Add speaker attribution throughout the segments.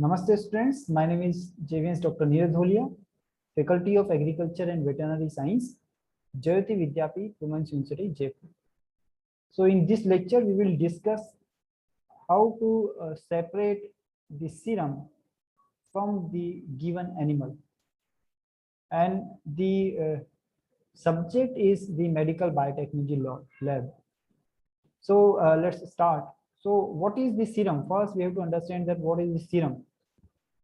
Speaker 1: Namaste students, my name is JVS Dr. Neeraj Dholia, Faculty of Agriculture and Veterinary Science, Jayoti Vidyapeeth, Women's University, Jaipur. So in this lecture, we will discuss how to separate the serum from the given animal. And the subject is the medical biotechnology lab. So let's start. So what is the serum? First, we have to understand that what is the serum.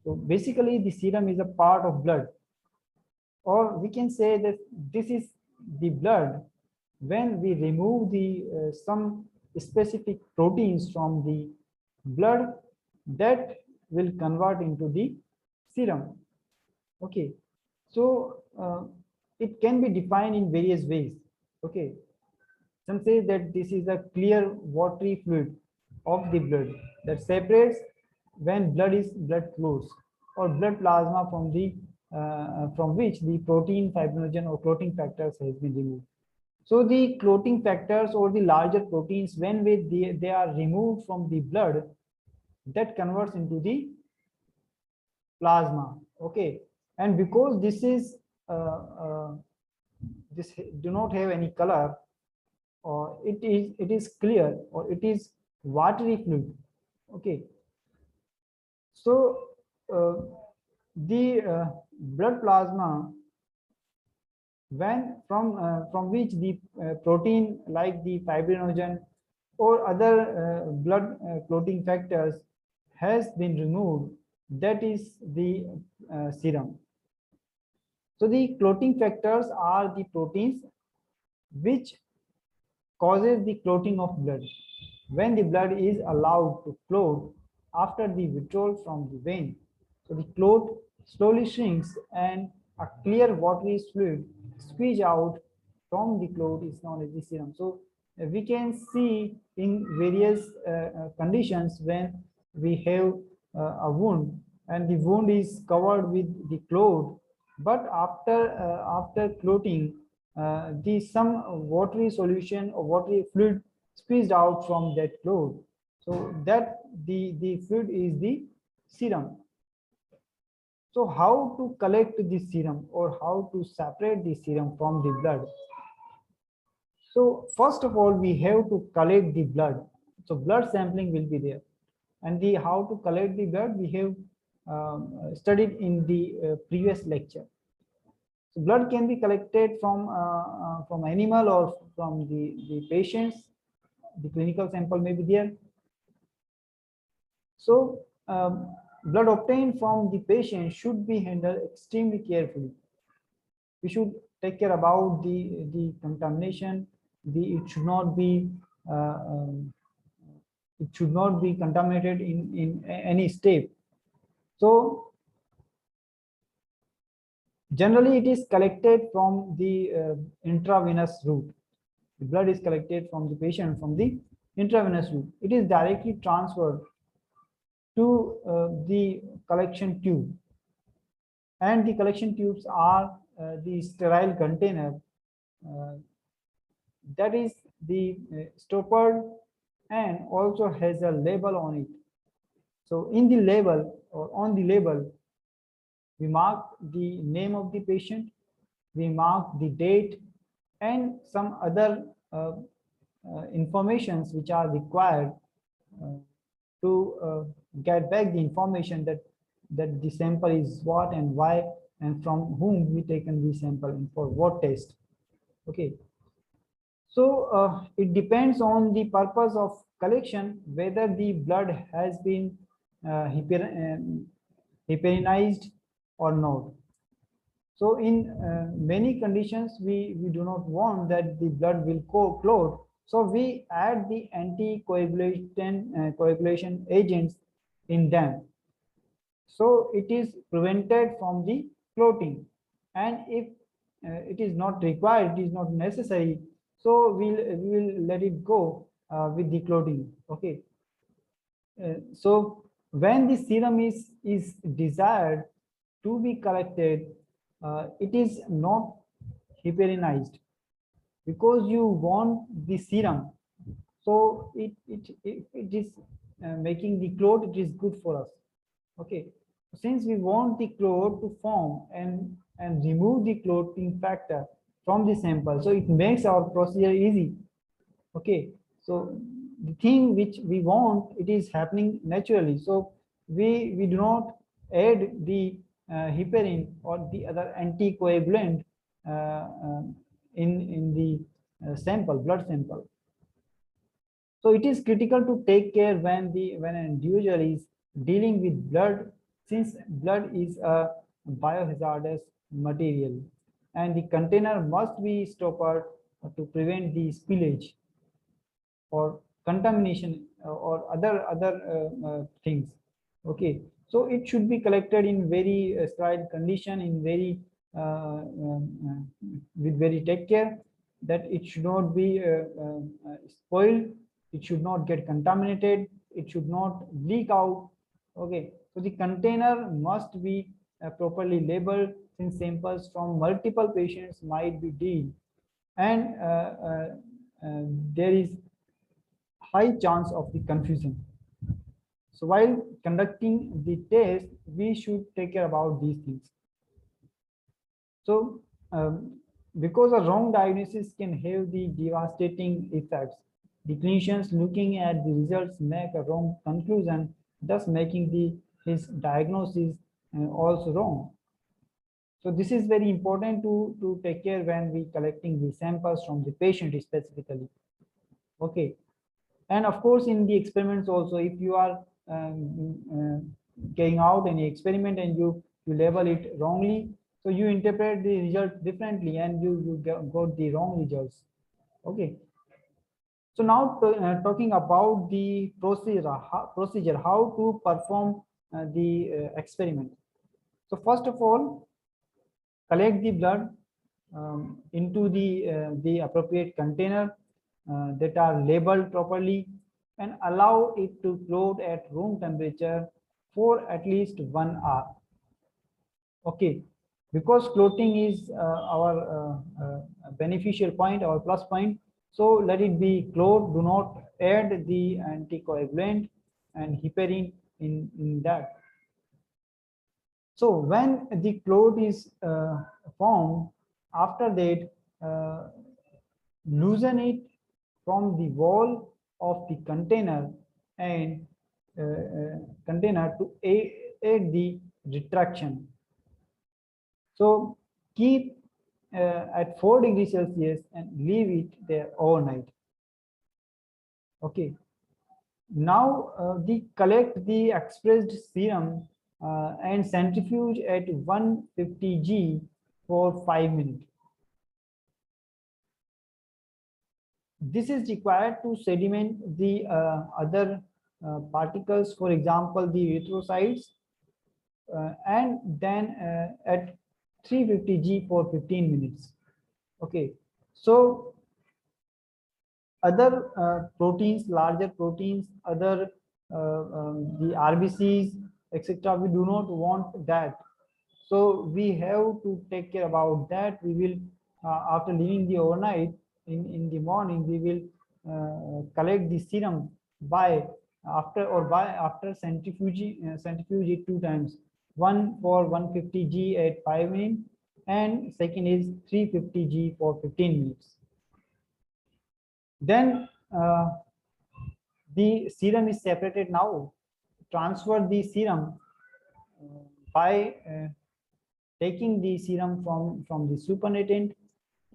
Speaker 1: So basically, the serum is a part of blood, or we can say that this is the blood when we remove the some specific proteins from the blood that will convert into the serum. Okay, so it can be defined in various ways. Okay, some say that this is a clear watery fluid of the blood that separates when blood flows or blood plasma from which the protein, fibrinogen, or clotting factors has been removed. So the clotting factors or the larger proteins, when they are removed from the blood, that converts into the plasma. Okay, and because this do not have any color, or it is clear, or it is watery fluid. Okay, so uh, the blood plasma, when from which the protein like the fibrinogen or other blood clotting factors has been removed, that is the serum. So the clotting factors are the proteins which causes the clotting of blood. When the blood is allowed to clot after the withdrawal from the vein, so the clot slowly shrinks and a clear watery fluid squeeze out from the clot is known as the serum. So we can see in various conditions when we have a wound and the wound is covered with the clot, but after clotting, the some watery solution or watery fluid squeezed out from that clot. So that the fluid is the serum. So how to collect the serum or how to separate the serum from the blood? So first of all, we have to collect the blood. So blood sampling will be there, and the how to collect the blood we have studied in the previous lecture. So blood can be collected from animal or from the patients. The clinical sample may be there. So blood obtained from the patient should be handled extremely carefully. We should take care about the contamination. It should not be it should not be contaminated in any step. So generally, it is collected from the intravenous route. The blood is collected from the patient from the intravenous route. It is directly transferred to the collection tube, and the collection tubes are the sterile container uh, that is the stoppered and also has a label on it. So in the label or on the label, we mark the name of the patient, we mark the date, and some other informations which are required uh, to get back the information that the sample is what and why and from whom we taken the sample and for what test. Okay, so it depends on the purpose of collection whether the blood has been heparinized or not. So in many conditions, we do not want that the blood will clot. So we add the coagulation agents in them. So it is prevented from the clotting. And if it is not required, it is not necessary, so we will let it go with the clotting. Okay. So when the serum is desired to be collected, it is not heparinized because you want the serum. So it is making the clot. It is good for us. Okay, since we want the clot to form and remove the clotting factor from the sample, so it makes our procedure easy. Okay, so the thing which we want, it is happening naturally, so we do not add the heparin or the other anticoagulant in the sample, blood sample. So it is critical to take care when an individual is dealing with blood, since blood is a biohazardous material, and the container must be stoppered to prevent the spillage or contamination or other things. Okay, so it should be collected in very sterile condition, in very with very take care, that it should not be spoiled, it should not get contaminated, it should not leak out. Okay, so the container must be properly labeled, since samples from multiple patients might be dealt, and there is high chance of the confusion. So while conducting the test, we should take care about these things. So because a wrong diagnosis can have the devastating effects, the clinicians looking at the results make a wrong conclusion, thus making his diagnosis also wrong. So this is very important to take care when we collecting the samples from the patient specifically. Okay, and of course in the experiments also, if you are carrying out any experiment and you label it wrongly, so you interpret the result differently and you got the wrong results. Okay, so now talking about the procedure how to perform the experiment. So first of all, collect the blood into the appropriate container that are labeled properly, and allow it to float at room temperature for at least 1 hour. Okay, because floating is beneficial point, our plus point, so let it be float. Do not add the anticoagulant and heparin in that. So when the clot is formed, after that loosen it from the wall of the container and container to aid the retraction. So keep at 4 degrees Celsius and leave it there overnight. Okay. Now collect the expressed serum and centrifuge at 150 G for 5 minutes. This is required to sediment the other particles, for example, the erythrocytes, and then at 350 G for 15 minutes. Okay, so other proteins, larger proteins, other the RBCs, etc. We do not want that. So we have to take care about that. We will, after leaving the overnight, in the morning, we will collect the serum by after centrifuge it 2 times. One for 150 G at 5 minutes, and second is 350 G for 15 minutes. Then the serum is separated now. Transfer the serum by taking the serum from the supernatant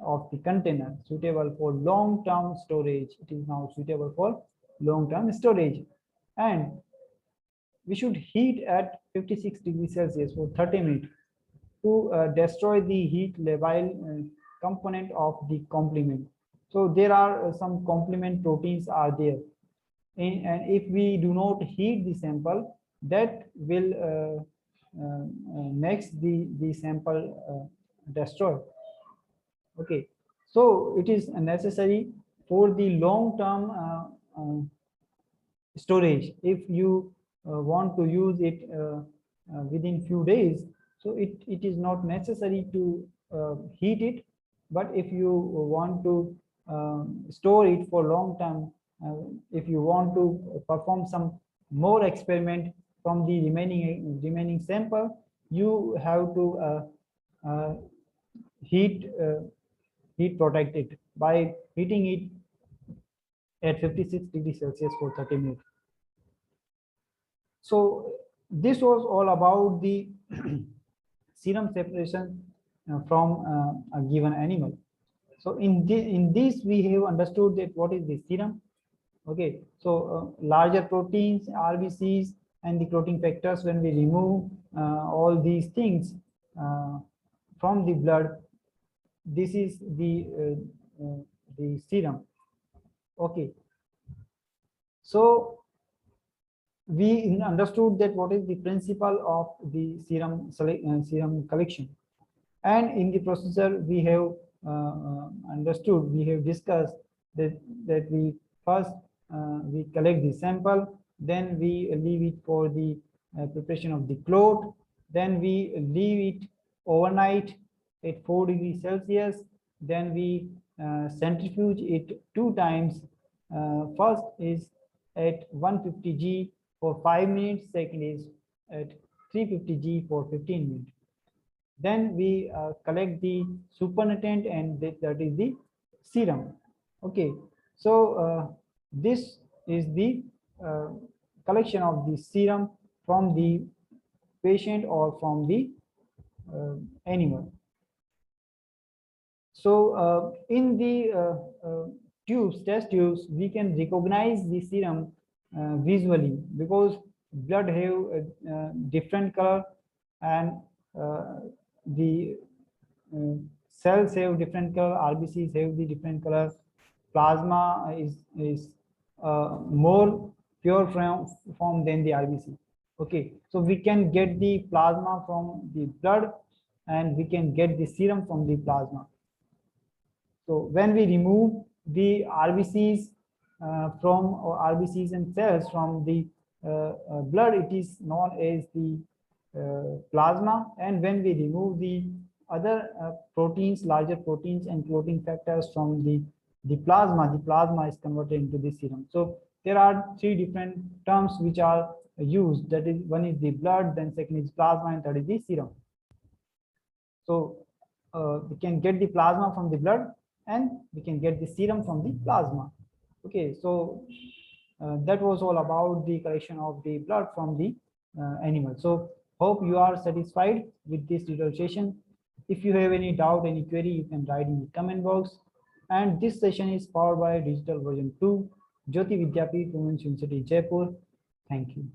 Speaker 1: of the container, suitable for long-term storage. It is now suitable for long-term storage, and we should heat at 56 degrees Celsius for 30 minutes to destroy the heat labile component of the complement. So there are some complement proteins are there, and if we do not heat the sample, that will makes the sample destroy. Okay, so it is necessary for the long term storage. If you want to use it within few days, so it is not necessary to heat it, but if you want to store it for long term, if you want to perform some more experiment, from the remaining sample, you have to heat protect it by heating it at 56 degrees Celsius for 30 minutes. So this was all about the serum separation from a given animal. So in this we have understood that what is the serum. Okay, so larger proteins, RBCs, and the clotting factors, when we remove all these things from the blood, this is the serum. Okay, so we understood that what is the principle of the serum collection, and in the procedure we have understood, we have discussed that we first we collect the sample, then we leave it for the preparation of the clot, then we leave it overnight at 4 degrees Celsius, then we centrifuge it 2 times. First is at 150 G for 5 minutes, second is at 350 G for 15 minutes. Then we collect the supernatant, and that is the serum. Okay, so this is the collection of the serum from the patient or from the animal. So in the test tubes, we can recognize the serum visually, because blood have a different color, and the cells have different color, RBCs have the different color, plasma is more pure form than the RBC. Okay, so we can get the plasma from the blood, and we can get the serum from the plasma. So when we remove the RBCs or RBCs and cells from the blood, it is known as the plasma. And when we remove the other proteins, larger proteins and clotting factors from the plasma is converted into the serum. So there are 3 different terms which are used. That is, one is the blood, then second is plasma, and third is the serum. So we can get the plasma from the blood, and we can get the serum from the plasma. Okay, so that was all about the collection of the blood from the animal. So hope you are satisfied with this tutorial session. If you have any doubt, any query, you can write in the comment box. And this session is powered by Digital Version 2, Jyoti Vidyapeeth Women's University, Jaipur. Thank you.